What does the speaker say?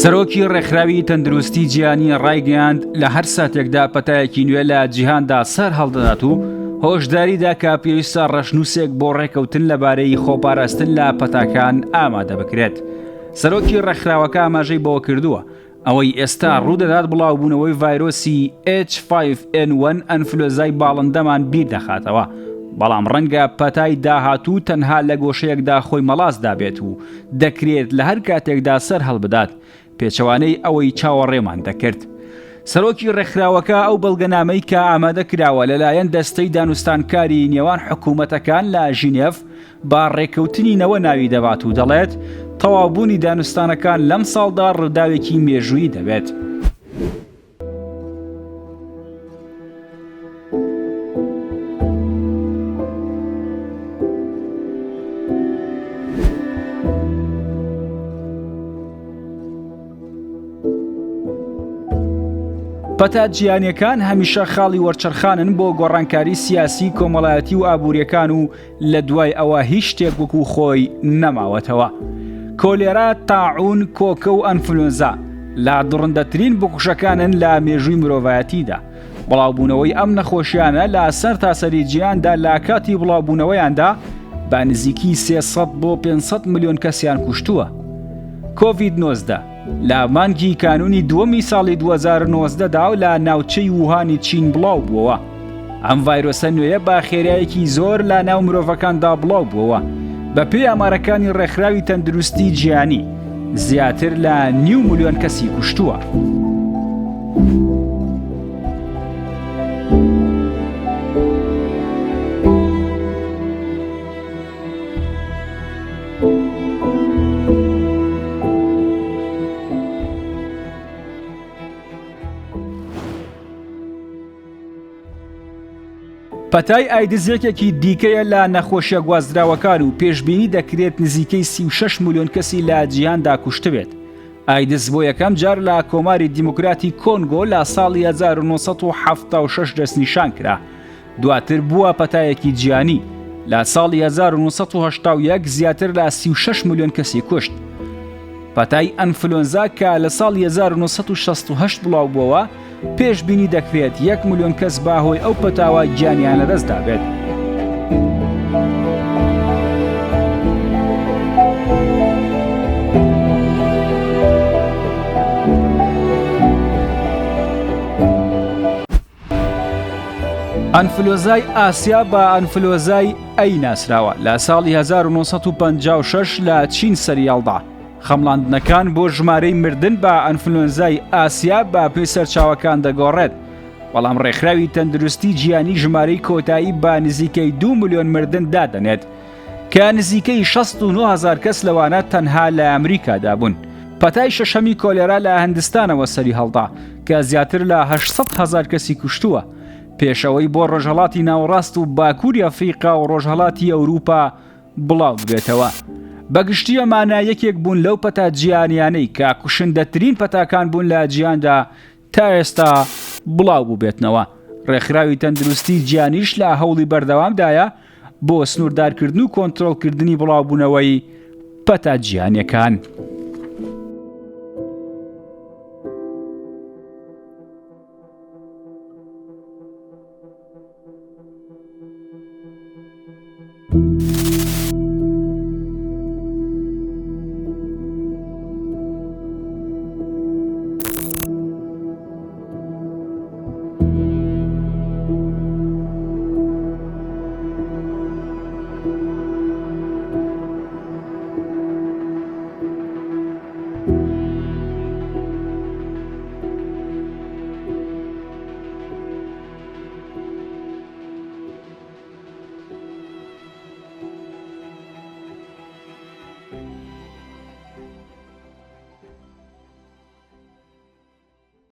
سەرۆکی ڕێکخراوی تەندروستی جیهانی ڕایگەیاند لە هەر ساتێکدا پەتایەکی نوێ لە جیهاندا سەر هەڵدەدات و هۆشداریدا کە پێویستە ڕەشنووسێک بۆ ڕێکەوتن لەبارەی خۆپاراستن لە پەتاکان ئامادە بکرێت. سەرۆکی ڕێکخراوەکە ئاماژەی بەوە کردووە ئەوەی ئێستا ڕوودەدات بڵاوبوونەوەی ڤایرۆسی H5N1 ئەنفلۆزای باڵندەمان بیر دەخاتەوە، بەڵام ڕەنگە پەتای داهاتوو تەنها لە گۆشەیەکدا خۆی مەڵاستدا بێت و دەکرێت لە هەر کاتێکدا سەر هەڵبدات، پێچەوانەی ئەوەی چاوەڕێمان دەکرد. سەرۆکی ڕێکخراوەکە ئەو بەڵگەنامەی کە ئامادە کراوە لەلایەن دەستەی دانوستانکاری نێوان حکوومەتەکان لە ژینێف با ڕێکەوتنینەوە ناوی دەبات و دەڵێت تەواوبوونی دانوستانەکان لەم ساڵدا ڕووداوێکی مێژوویی دەبێت. پەتا جیهانیەکان هەمیشە خاڵی وەرچەرخانن بۆ گۆڕانکاری سیاسی، کۆمەڵایەتی و ئابوووریەکان و لە دوای ئەوە هیچ شتێک وەکو خۆی نەماوەتەوە. کۆلێرا، تاعون، کۆکە و ئەنفلۆنزا لە دڕندەترین بکوشەکانن لە مێژووی مرۆڤایەتیدا. بڵاوبوونەوەی ئەم نەخۆشیانە لە سەر تاسەری جیهاندا لە کاتی بڵاوبوونەوەیاندا بە نزیکی 300 بۆ 500 ملیۆن کەسیان کوشتووە. کۆڤید-19 لە مانگی کانونی دووەمی ساڵی 2019دا و لە ناوچەی ووهانی چین بڵاو بووەوە. ئەم ڤایرۆسە نوێیە بە خێرایەکی زۆر لە ناو مرۆڤەکاندا بڵاو بووەوە. بە پێی ئامارەکانی ڕێکخراوی تەندروستی جیهانی زیاتر لە 9 ملیۆن کەسی کوشتووە. پەتای ئایدزێکێکی دیکەیە لە نەخۆشیە گوازراوەکان و پێشبینی دەکرێت نزیکەی 36 ملیۆن کەسی لە جیهاندا کوشتبێت. ئایدز بۆ یەکەم جار لە کۆماری دیموکراتی کۆنگۆ لە ساڵی 1976 دەستنیشان کرا. دواتر بووە پەتایەکی جیهانی. لە ساڵی 1970 زیاتر لە 36 ملیۆن کەسی کوشت. پەتای ئەنفلۆنزا کە لە ساڵی 1968 بڵاو بووەوە پێشبینی دەکرێت 1 ملیۆن کەس باهۆی ئەو پەتاوە گیانیان لەدەستدا بێت. ئەنفلۆزای ئاسیا بە ئەنفلۆزای ئەی ناسراوە لە ساڵی 1956 لە چین سەریاڵدا. خەمڵاندنەکان بۆ ژمارەی مردن بە ئەنفلۆنزای ئاسیا بە پێی سەرچاوەکان دەگۆڕێت، بەڵام ڕێکخراوی تەندروستی جیهانی ژمارەی کۆتایی بە نزیکەی 2 ملیۆن مردن دادەنێت کە نزیکەی 69,000 کەس لەوانە تەنها لە ئەمریکادا بوون. پەتای شەشەمی کۆلێرا لە هەندستانەوە سەری هەڵدا کە زیاتر لە 800,000 کەسی کوشتووە، پێشەوەی بۆ ڕۆژهەڵاتی ناوەڕاست و باکووری ئەفریقا و ڕۆژهەڵاتی ئەوروپا بڵاو بێتەوە. بەگشتیە مانایەکێک بوون لەو پەتا جیهانیانەی کە کوشندەترین پەتاکان بوون لە جیهاندا تا ئێستا بڵاو بوو بێتنەوە. ڕێکخراوی تەندروستی جیهانیش لە هەوڵی بەردەوامدایە بۆ سنووردارکردن و کۆنتڕۆڵکردنی بڵاوبوونەوەی پەتا جیهانیەکان.